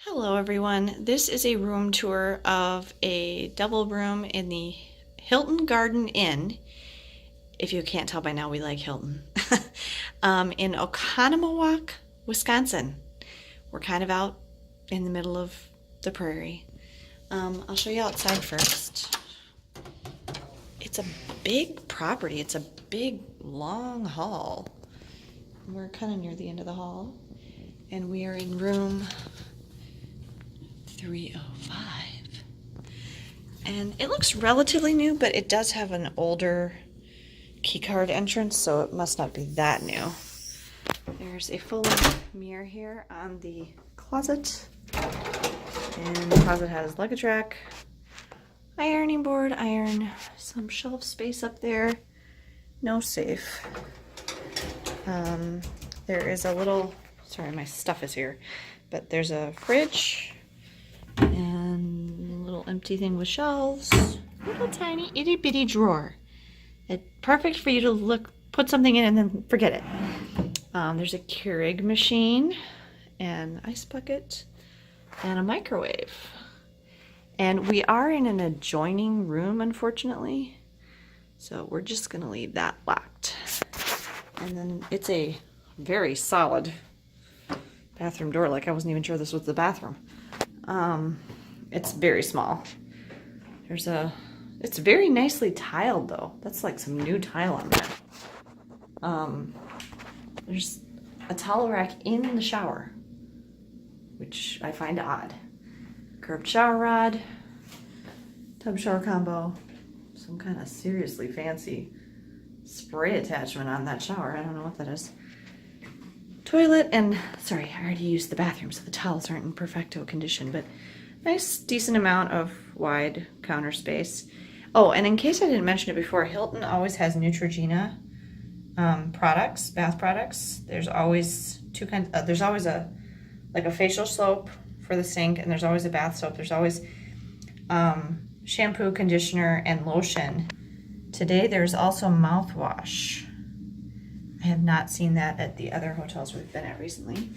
Hello everyone. This is a room tour of a double room in the Hilton Garden Inn. If you can't tell by now, we like Hilton. In Oconomowoc, Wisconsin. We're kind of out in the middle of the prairie. I'll show you outside first. It's a big property. It's a big, long hall. We're kind of near the end of the hall. And we are in room 305. And it looks relatively new, but it does have an older keycard entrance, so it must not be that new. There's a full-length mirror here on the closet. And the closet has luggage rack, ironing board, some shelf space up there. No safe. There is a little, sorry, my stuff is here, but there's a fridge and a little empty thing with shelves. Little tiny itty bitty drawer. It's perfect for you to put something in and then forget it. There's a Keurig machine, an ice bucket, and a microwave. And we are in an adjoining room, unfortunately. So we're just gonna leave that locked. And then it's a very solid bathroom door. Like I wasn't even sure this was the bathroom. It's very small. It's very nicely tiled though. That's like some new tile on there. There's a towel rack in the shower, which I find odd. Curved shower rod, tub shower combo, some kind of seriously fancy spray attachment on that shower. I don't know what that is. Toilet, and sorry, I already used the bathroom, so the towels aren't in perfecto condition, but nice, decent amount of wide counter space. Oh, and in case I didn't mention it before, Hilton always has Neutrogena products, bath products. There's always two kinds. There's always a facial soap for the sink, and there's always a bath soap. There's always shampoo, conditioner, and lotion. Today there's also mouthwash. I have not seen that at the other hotels we've been at recently.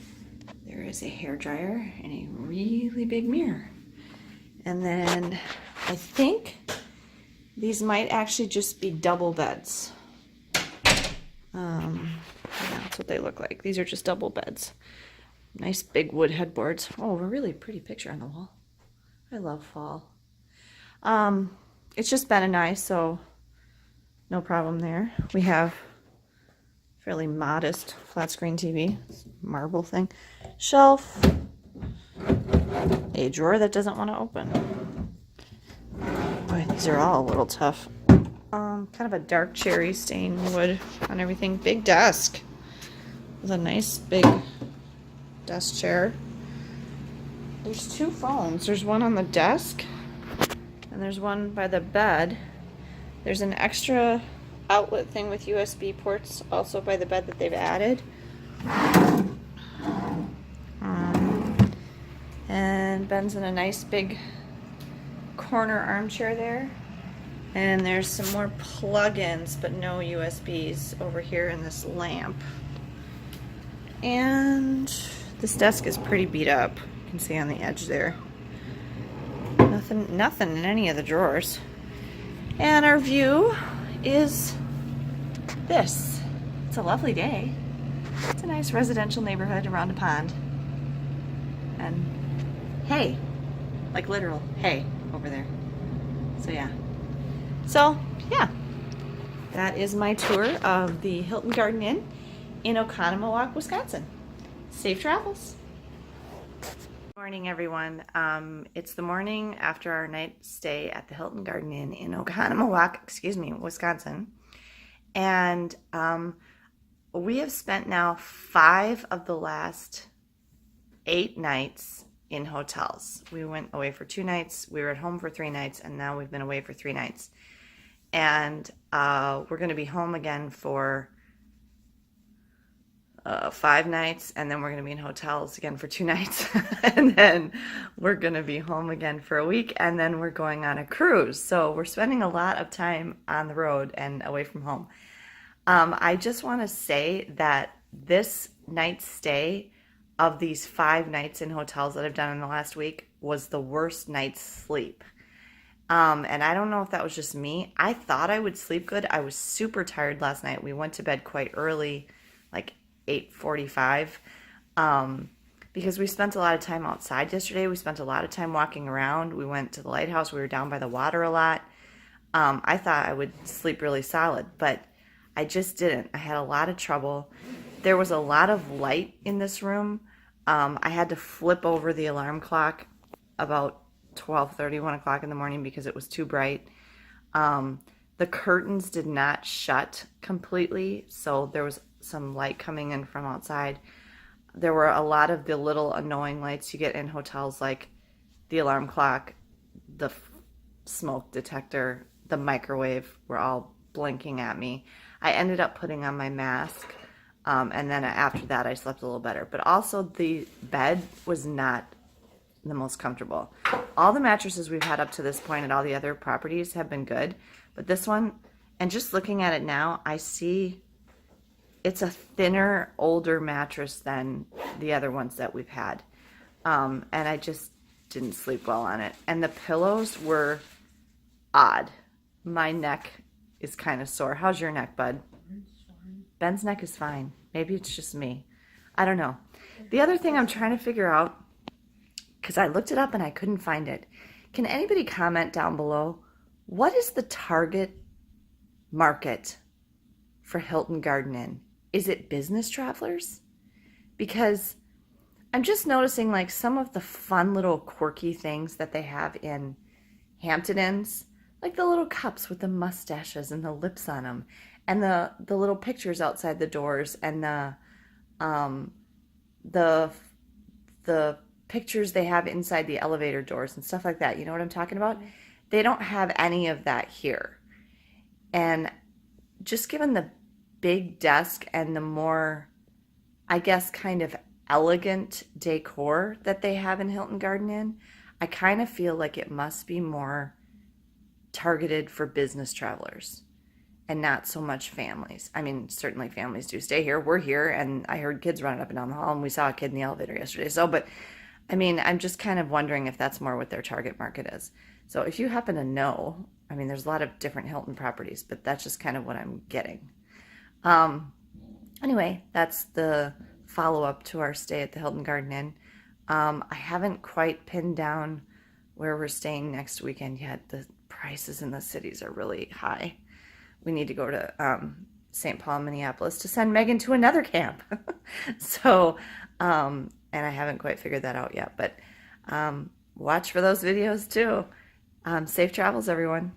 There is a hairdryer and a really big mirror. And then I think these might actually just be double beds. Yeah, that's what they look like. These are just double beds. Nice big wood headboards. Oh, a really pretty picture on the wall. I love fall. It's just Ben and I, so no problem there. We have fairly modest flat screen TV, marble thing, shelf, a drawer that doesn't want to open. Boy, these are all a little tough. Kind of a dark cherry stained wood on everything. Big desk with a nice big desk chair. There's two phones. There's one on the desk and there's one by the bed. There's an extra outlet thing with USB ports also by the bed that they've added. And Ben's in a nice big corner armchair there. And there's some more plug-ins, but no USBs over here in this lamp. And this desk is pretty beat up. You can see on the edge there. Nothing in any of the drawers. And our view is this. It's a lovely day. It's a nice residential neighborhood around a pond. And hay, like literal hay over there. So yeah. That is my tour of the Hilton Garden Inn in Oconomowoc, Wisconsin. Safe travels. Good morning, everyone. It's the morning after our night stay at the Hilton Garden Inn in Oconomowoc, Wisconsin. And we have spent now 5 of the last 8 nights in hotels. We went away for 2 nights, we were at home for 3 nights, and now we've been away for 3 nights. And we're going to be home again for 5 nights, and then we're going to be in hotels again for 2 nights. And then we're going to be home again for a week, and then we're going on a cruise. So we're spending a lot of time on the road and away from home. I just want to say that this night's stay of these 5 nights in hotels that I've done in the last week was the worst night's sleep. And I don't know if that was just me. I thought I would sleep good. I was super tired last night. We went to bed quite early, like 8:45, because we spent a lot of time outside yesterday. We spent a lot of time walking around. We went to the lighthouse. We were down by the water a lot. I thought I would sleep really solid, but I just didn't. I had a lot of trouble. There was a lot of light in this room. I had to flip over the alarm clock about 12:30, 1 o'clock in the morning because it was too bright. The curtains did not shut completely, so there was some light coming in from outside. There were a lot of the little annoying lights you get in hotels, like the alarm clock, the smoke detector, the microwave were all blinking at me. I ended up putting on my mask, and then after that I slept a little better. But also the bed was not the most comfortable. All the mattresses we've had up to this point at all the other properties have been good, but this one, and just looking at it now, I see it's a thinner, older mattress than the other ones that we've had. And I just didn't sleep well on it. And the pillows were odd. My neck is kind of sore. How's your neck, bud? Ben's neck is fine. Maybe it's just me. I don't know. The other thing I'm trying to figure out, because I looked it up and I couldn't find it. Can anybody comment down below? What is the target market for Hilton Garden Inn? Is it business travelers? Because I'm just noticing like some of the fun little quirky things that they have in Hampton Inns, like the little cups with the mustaches and the lips on them, and the little pictures outside the doors, and the pictures they have inside the elevator doors and stuff like that. You know what I'm talking about? They don't have any of that here. And just given the big desk and the more, I guess, kind of elegant decor that they have in Hilton Garden Inn, I kind of feel like it must be more targeted for business travelers and not so much families. I mean, certainly families do stay here. We're here, and I heard kids running up and down the hall, and we saw a kid in the elevator yesterday. So, but I mean, I'm just kind of wondering if that's more what their target market is. So if you happen to know, I mean, there's a lot of different Hilton properties, but that's just kind of what I'm getting. Anyway, that's the follow-up to our stay at the Hilton Garden Inn. I haven't quite pinned down where we're staying next weekend yet. The prices in the cities are really high. We need to go to St. Paul, Minneapolis to send Megan to another camp. So, and I haven't quite figured that out yet, but watch for those videos too. Safe travels, everyone.